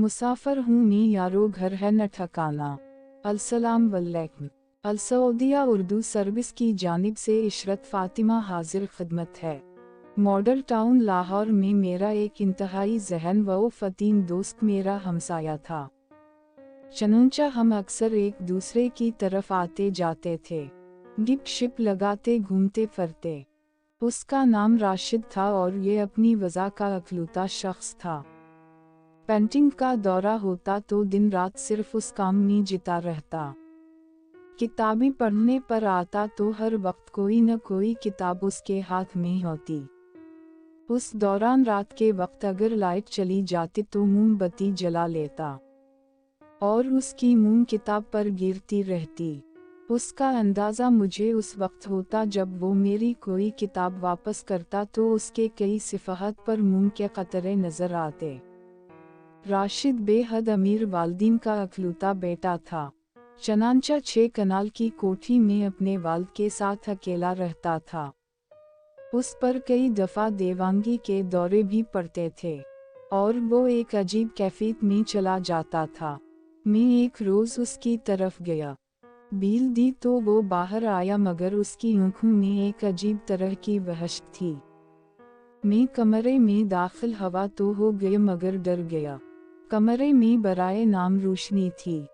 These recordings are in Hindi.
मुसाफिर हूँ मैं यारो घर है न ठिकाना। अस्सलाम वालेकुम। अल सऊदिया उर्दू सर्विस की जानिब से इशरत फ़ातिमा हाजिर खिदमत है। मॉडल टाउन लाहौर में मेरा एक इंतहाई जहन व फ़तीन दोस्त मेरा हमसाया था। चनुंचा हम अक्सर एक दूसरे की तरफ आते जाते थे, गिप शिप लगाते घूमते फिरते। उसका नाम राशिद था और ये अपनी वज़ा का अकलूता शख्स था। पेंटिंग का दौरा होता तो दिन रात सिर्फ उस काम में जिता रहता। किताबें पढ़ने पर आता तो हर वक्त कोई न कोई किताब उसके हाथ में होती। उस दौरान रात के वक्त अगर लाइट चली जाती तो मोमबत्ती जला लेता और उसकी मोम किताब पर गिरती रहती। उसका अंदाज़ा मुझे उस वक्त होता जब वो मेरी कोई किताब वापस करता तो उसके कई सिफ़हात पर मोम के कतरे नज़र आते। राशिद बेहद अमीर वालिदैन का अकलूता बेटा था। चनांचा 6 कनाल की कोठी में अपने वालिद के साथ अकेला रहता था। उस पर कई दफ़ा देवांगी के दौरे भी पड़ते थे और वो एक अजीब कैफियत में चला जाता था। मैं एक रोज़ उसकी तरफ गया, बील दी तो वो बाहर आया मगर उसकी आँखों में एक अजीब तरह की वहशत थी। मैं कमरे में दाखिल हवा तो हो गया मगर डर गया। कमरे में बराए नाम रोशनी थी,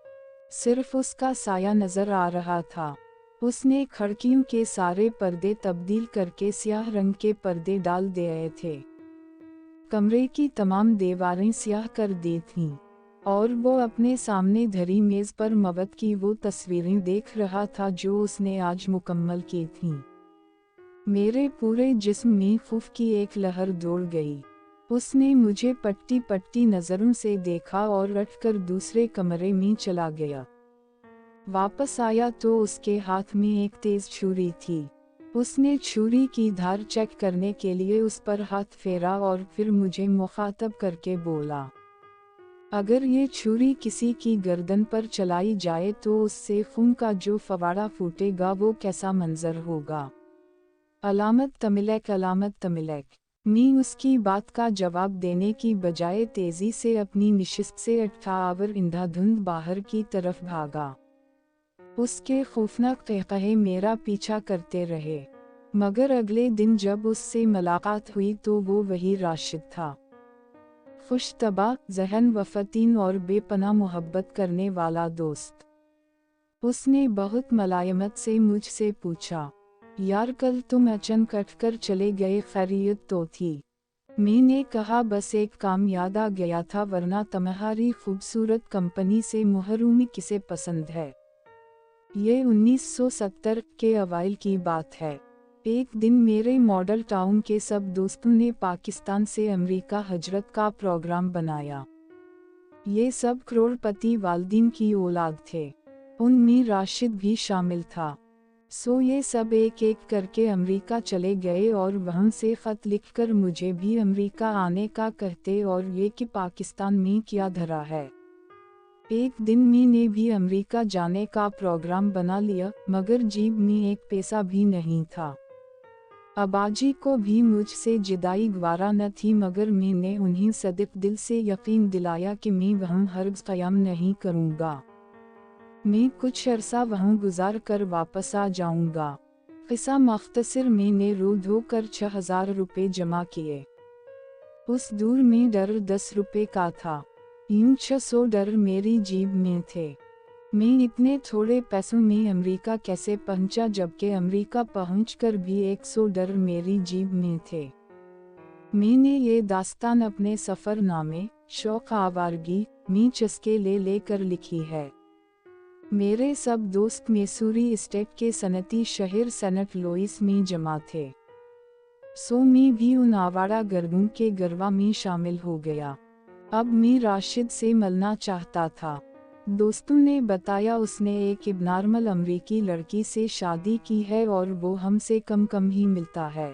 सिर्फ उसका साया नजर आ रहा था। उसने खिड़कियों के सारे पर्दे तब्दील करके स्याह रंग के पर्दे डाल दिए थे। कमरे की तमाम दीवारें स्याह कर दी थीं और वो अपने सामने धरी मेज पर मवत की वो तस्वीरें देख रहा था जो उसने आज मुकम्मल की थीं। मेरे पूरे जिस्म में खौफ की एक लहर दौड़ गई। उसने मुझे पट्टी पट्टी नज़रों से देखा और उठकर दूसरे कमरे में चला गया। वापस आया तो उसके हाथ में एक तेज छुरी थी। उसने छुरी की धार चेक करने के लिए उस पर हाथ फेरा और फिर मुझे मुखातब करके बोला, अगर ये छुरी किसी की गर्दन पर चलाई जाए तो उससे खून का जो फवाड़ा फूटेगा वो कैसा मंजर होगा। अलामत तमिलक, अलामत तमिलक। मैं उसकी बात का जवाब देने की बजाय तेजी से अपनी निशिस्त से उठावर इंधाधुंध बाहर की तरफ भागा। उसके खौफनाक कहकहे मेरा पीछा करते रहे, मगर अगले दिन जब उससे मुलाकात हुई तो वो वही राशिद था। खुशतबा, ज़हन वफ़तीन और बेपनाह मोहब्बत करने वाला दोस्त। उसने बहुत मलायमत से मुझसे पूछा, यार कल तुम अचानक उठकर चले गए, खैरियत तो थी? मैंने कहा बस एक काम याद आ गया था, वरना तुम्हारी खूबसूरत कंपनी से महरूमी किसे पसंद है। ये 1970 के अवाइल की बात है। एक दिन मेरे मॉडल टाउन के सब दोस्तों ने पाकिस्तान से अमेरिका हजरत का प्रोग्राम बनाया। ये सब करोड़पति वालिदैन की औलाद थे, उनमें राशिद भी शामिल था। सो ये सब एक एक करके अमेरिका चले गए और वहाँ से ख़त लिखकर मुझे भी अमेरिका आने का कहते और ये कि पाकिस्तान में क्या धरा है। एक दिन मैंने भी अमेरिका जाने का प्रोग्राम बना लिया, मगर जेब में एक पैसा भी नहीं था। अबाजी को भी मुझसे जुदाई गवारा न थी, मगर मैंने उन्हें सदिक दिल से यकीन दिलाया कि मैं वहाँ हरगिज़ क़याम नहीं करूँगा। मैं कुछ अरसा वहाँ गुजार कर वापस आ जाऊँगा। क़िस्सा मख्तसर, मैंने रो धोकर 6000 रुपये जमा किए। उस दूर में डर 10 रुपये का था। यूँ 600 डर मेरी जेब में थे। मैं इतने थोड़े पैसों में अमेरिका कैसे पहुंचा, जबकि अमेरिका पहुंचकर भी 100 डर मेरी जेब में थे। मैंने ये दास्तान अपने सफ़रनामे शौक़ आवारगी में चस्के ले लेकर लिखी है। मेरे सब दोस्त मैसूरी स्टेट के सनती शहर सेंट लुइस में जमा थे। सो मैं भी उन आवारा गर्दों के गरबा में शामिल हो गया। अब मैं राशिद से मिलना चाहता था। दोस्तों ने बताया उसने एक इब्नार्मल अमरीकी लड़की से शादी की है और वो हमसे कम ही मिलता है।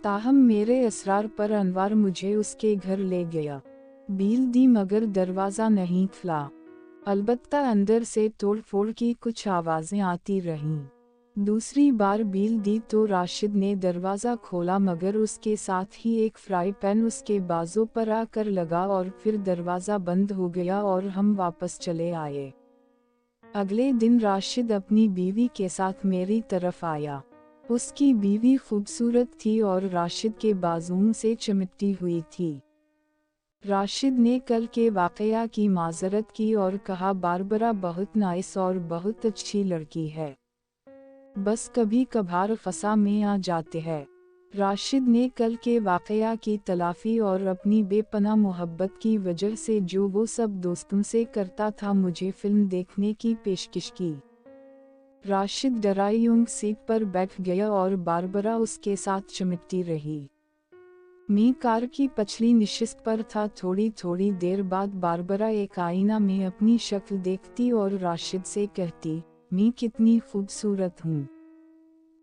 ताहम मेरे असरार पर अनवार मुझे उसके घर ले गया। बील दी मगर दरवाज़ा नहीं खुला। अलबत्ता अंदर से तोड़ फोड़ की कुछ आवाज़ें आती रहीं। दूसरी बार बील दी तो राशिद ने दरवाज़ा खोला, मगर उसके साथ ही एक फ्राई पैन उसके बाजू पर आकर लगा और फिर दरवाज़ा बंद हो गया और हम वापस चले आए। अगले दिन राशिद अपनी बीवी के साथ मेरी तरफ आया। उसकी बीवी खूबसूरत थी और राशिद के बाजुओं से चिमटी हुई थी। राशिद ने कल के वाकया की माजरत की और कहा, बारबरा बहुत नाइस और बहुत अच्छी लड़की है, बस कभी कभार फंसा में आ जाते हैं। राशिद ने कल के वाकया की तलाफी और अपनी बेपनाह मोहब्बत की वजह से जो वो सब दोस्तों से करता था, मुझे फिल्म देखने की पेशकश की। राशिद ड्राइविंग सीट पर बैठ गया और बारबरा उसके साथ चिमटती रही। मैं कार की पिछली नशिस्त पर था। थोड़ी थोड़ी देर बाद बारबरा एक आईना में अपनी शक्ल देखती और राशिद से कहती, मैं कितनी खूबसूरत हूँ।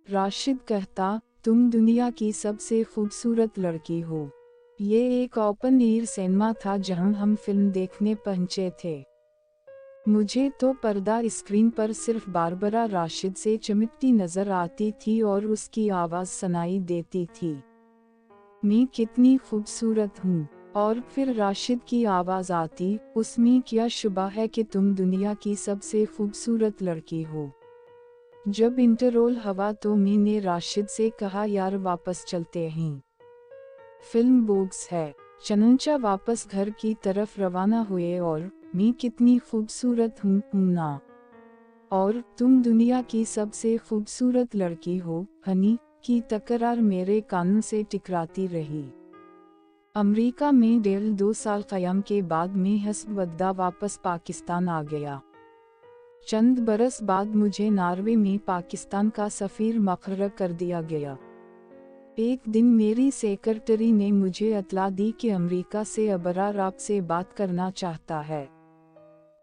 राशिद कहता, तुम दुनिया की सबसे खूबसूरत लड़की हो। ये एक ओपन एयर सिनेमा था जहां हम फिल्म देखने पहुंचे थे। मुझे तो पर्दा स्क्रीन पर सिर्फ बारबरा राशिद से चिमटती नजर आती थी और उसकी आवाज़ सुनाई देती थी, मैं कितनी खूबसूरत हूँ। और फिर राशिद की आवाज़ आती, उसमें क्या शुबा है कि तुम दुनिया की सबसे खूबसूरत लड़की हो। जब इंटरवल हुआ तो मैंने राशिद से कहा, यार वापस चलते हैं, फिल्म बोग्स है। चनंचा वापस घर की तरफ रवाना हुए और मैं कितनी खूबसूरत हूँ ना, और तुम दुनिया की सबसे खूबसूरत लड़की हो हनी की तकरार मेरे कानों से टकराती रही। अमेरिका में 1.5-2 साल क़याम के बाद मैं हस्बद्दा वापस पाकिस्तान आ गया। चंद बरस बाद मुझे नॉर्वे में पाकिस्तान का सफ़ीर मुक़र्रर कर दिया गया। एक दिन मेरी सेक्रेटरी ने मुझे इत्तला दी कि अमेरिका से अबरार आपसे बात करना चाहता है।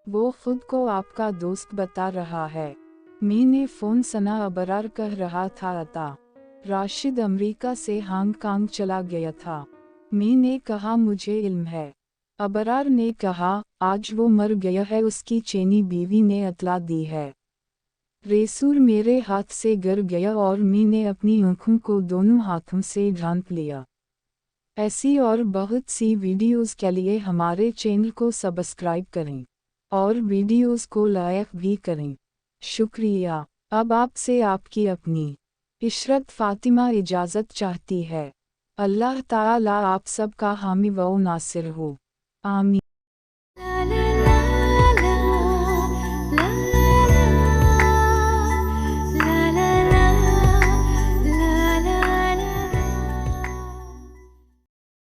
वो खुद को आपका दोस्त बता रहा है। मैंने फ़ोन सुना, अबरार कह रहा था अता राशिद अमेरिका से हांगकांग चला गया था। मैंने कहा, मुझे इल्म है। अबरार ने कहा, आज वो मर गया है, उसकी चेनी बीवी ने इत्तला दी है। रेसूर मेरे हाथ से गिर गया और मैंने अपनी आँखों को दोनों हाथों से ढांप लिया। ऐसी और बहुत सी वीडियोस के लिए हमारे चैनल को सब्सक्राइब करें और वीडियोस को लाइक भी करें। शुक्रिया। अब आपसे आपकी अपनी इशरत फातिमा इजाज़त चाहती है। अल्लाह ताला आप सबका हामी व नासिर हो। आमीन।